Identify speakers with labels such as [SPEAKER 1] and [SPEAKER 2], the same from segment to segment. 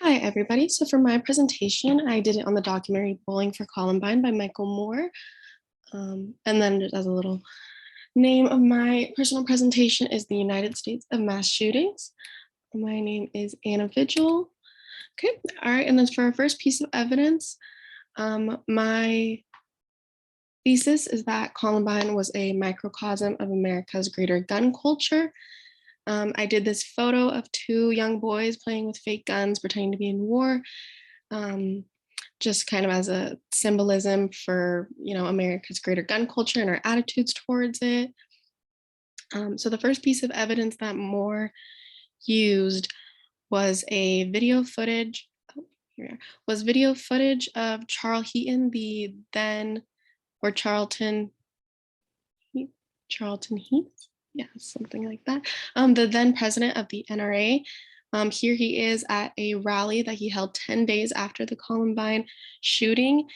[SPEAKER 1] Hi, everybody. So for my presentation, I did it on the documentary Bowling for Columbine by Michael Moore. And then just as a little name of my personal presentation is the United States of Mass Shootings. My name is Anna Vigil. Okay, all right. And then for our first piece of evidence, my thesis is that Columbine was a microcosm of America's greater gun culture. I did this photo of two young boys playing with fake guns, pretending to be in war, just kind of as a symbolism for, America's greater gun culture and our attitudes towards it. So the first piece of evidence that Moore used was a video footage. Oh, here we are, was video footage of Charles Heaton, the then, or Charlton Heath. Yeah, something like that. The then president of the NRA. Here he is at a rally that he held 10 days after the Columbine shooting,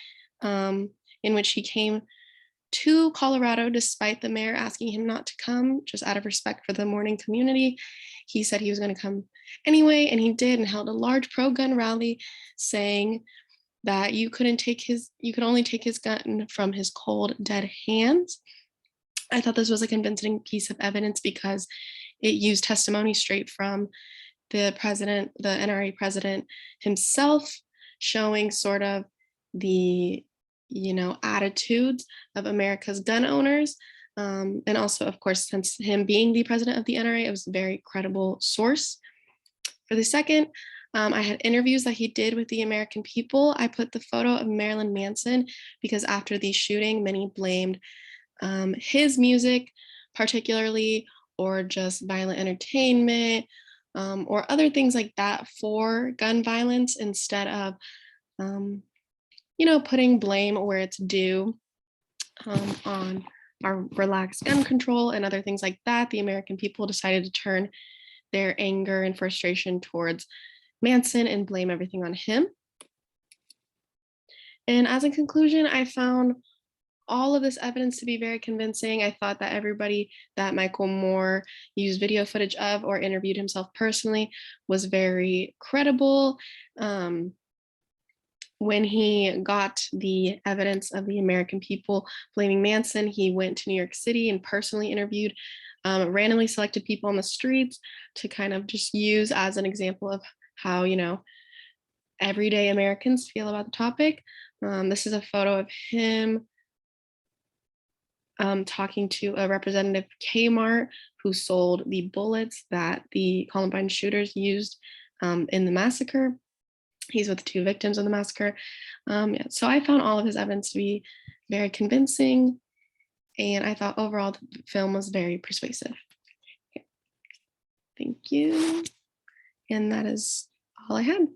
[SPEAKER 1] in which he came to Colorado despite the mayor asking him not to come, just out of respect for the mourning community. He said he was going to come anyway, and he did, and held a large pro-gun rally saying that you could only take his gun from his cold, dead hands. I thought this was a convincing piece of evidence because it used testimony straight from the president, the NRA president himself, showing sort of the, attitudes of America's gun owners. And also, of course, since him being the president of the NRA, it was a very credible source. For the second, I had interviews that he did with the American people. I put the photo of Marilyn Manson because after the shooting, many blamed his music particularly, or just violent entertainment, or other things like that for gun violence instead of, putting blame where it's due on our relaxed gun control and other things like that. The American people decided to turn their anger and frustration towards Manson and blame everything on him. And as a conclusion, I found all of this evidence to be very convincing. I thought that everybody that Michael Moore used video footage of or interviewed himself personally was very credible. When he got the evidence of the American people blaming Manson, he went to New York City and personally interviewed randomly selected people on the streets to kind of just use as an example of how, everyday Americans feel about the topic. This is a photo of him talking to a representative Kmart who sold the bullets that the Columbine shooters used in the massacre. He's with the two victims of the massacre. So I found all of his evidence to be very convincing, and I thought overall the film was very persuasive. Okay. Thank you. And that is all I had.